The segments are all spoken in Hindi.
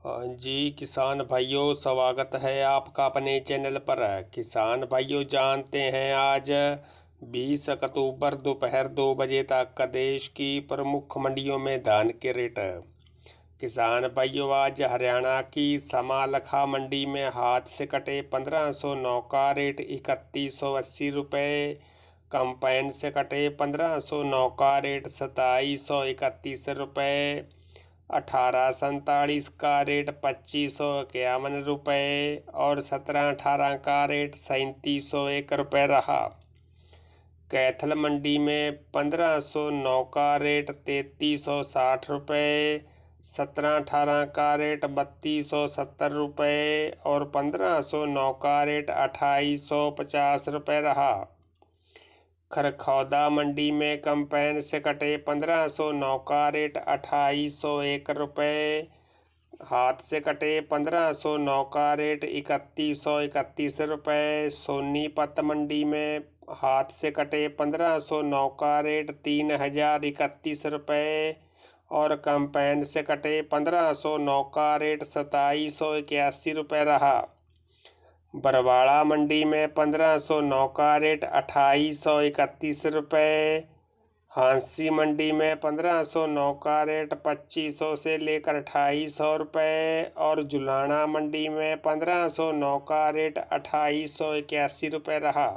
हाँ जी किसान भाइयों, स्वागत है आपका अपने चैनल पर। किसान भाइयों, जानते हैं आज 20 अक्टूबर दोपहर 2 बजे तक का देश की प्रमुख मंडियों में धान के रेट। किसान भाइयों, आज हरियाणा की समालखा मंडी में हाथ से कटे 1509 का रेट 3180 रुपये, कंपाइन से कटे 1509 का रेट 2731 रुपये, 1847 का रेट 2551 रुपये और 1718 का रेट 3701 रुपये रहा। कैथल मंडी में 1509 का रेट 3360 रुपये, 1718 का रेट 3270 रुपये और 1509 का रेट 2850 रुपये रहा। खरखौदा मंडी में कंपाइन से कटे 1509 का रेट 2801 रुपये, हाथ से कटे 1509 का रेट 3131 रुपये। सोनीपत मंडी में हाथ से कटे 1509 का रेट 3031 रुपये और कंपाइन से कटे 1509 का रेट 2781 रुपये रहा। बरवाड़ा मंडी में 1509 का रेट 2831 रुपये, हांसी मंडी में 1509 का रेट 2500 से लेकर 2800 रुपये और जुलाना मंडी में 1509 का रेट 2881 रुपये रहा।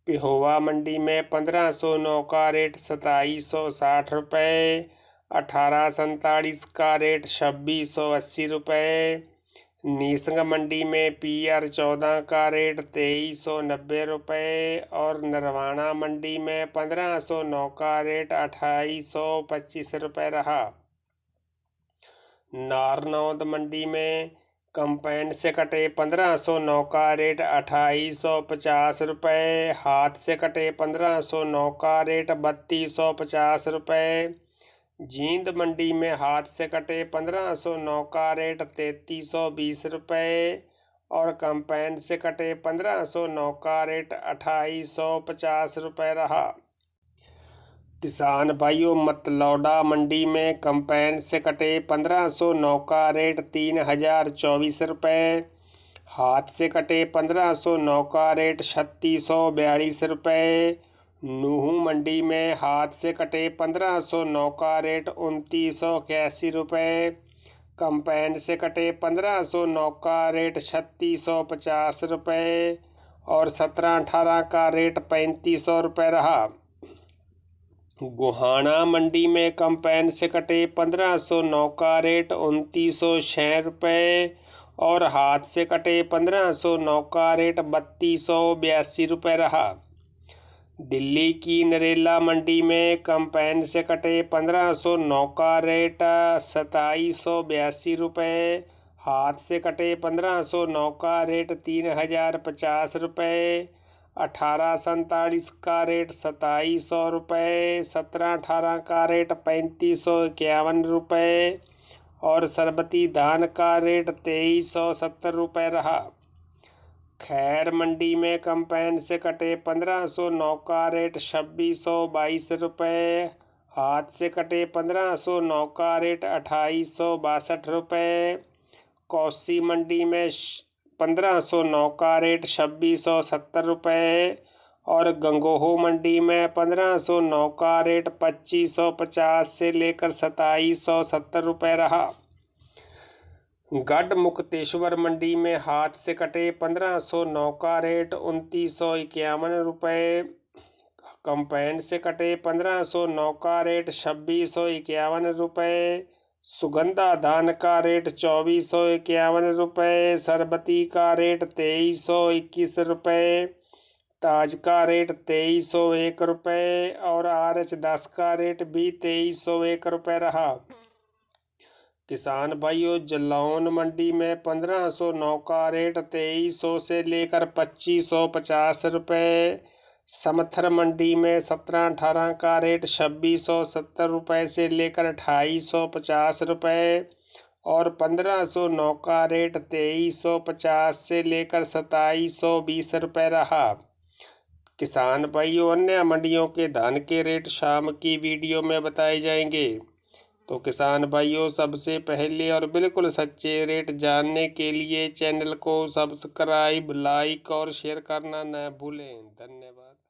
पिहोवा मंडी में 1509 का रेट 2760 रुपये, 1847 का रेट 2680 रुपये। नीसंग मंडी में PR 14 का रेट 2390 रुपये और नरवाना मंडी में 1509 का रेट 2825 रुपये रहा। नारनौद मंडी में कंपाइन से कटे 1509 का रेट 2850 रुपये, हाथ से कटे 1509 का रेट 3250 रुपये। जींद मंडी में हाथ से कटे 1509 का रेट 3320 रुपये और कंपाइन से कटे 1509 का रेट 2850 रुपये रहा। किसान भाइयों, मतलौडा मंडी में कंपाइन से कटे 1509 का रेट 3024 रुपये, हाथ से कटे 1509 का रेट 3642 रुपये। नूहू मंडी में हाथ से कटे 1509 का रेट 2981 रुपये, कंपाइन से कटे 1509 का रेट 3650 रुपये और 1718 का रेट 3500 रुपये रहा। गोहाना मंडी में कंपाइन से कटे 1509 का रेट 2906 रुपये और हाथ से कटे 1509 का रेट 3282 रुपये रहा। दिल्ली की नरेला मंडी में कंपाइन से कटे 1509 का रेट 2782 रुपये, हाथ से कटे 1509 का रेट 3050 रुपये, 1847 का रेट 2700 रुपये, 1718 का रेट 3551 रुपये और सरबती धान का रेट 2370 रुपये रहा। खैर मंडी में कंपाइन से कटे 1509 का रेट 2622 रुपये, हाथ से कटे 1509 का रेट 2862 रुपये। कौसी मंडी में 1509 का रेट 2670 रुपये और गंगोहो मंडी में 1509 का रेट 2550 से लेकर 2770 रुपये रहा। गढ़ मुक्तेश्वर मंडी में हाथ से कटे 1509 का रेट 2951 रुपये, कंपाइन से कटे 1509 का रेट 2651 रुपये। सुगंधा धान का रेट 2451 रुपये, सरबती का रेट 2321 रुपये, ताज का रेट 2301 रुपये और RH10 का रेट भी 2301 रुपये रहा। किसान भाइयों, जलौन मंडी में 1509 का रेट 2300 से लेकर 2550 रुपये, समथर मंडी में 1718 का रेट 2670 रुपये से लेकर 2850 रुपये और 1509 का रेट 2350 से लेकर 2720 रुपये रहा। किसान भाइयों, अन्य मंडियों के धान के रेट शाम की वीडियो में बताए जाएंगे। तो किसान भाइयों, सबसे पहले और बिल्कुल सच्चे रेट जानने के लिए चैनल को सब्सक्राइब, लाइक और शेयर करना न भूलें। धन्यवाद।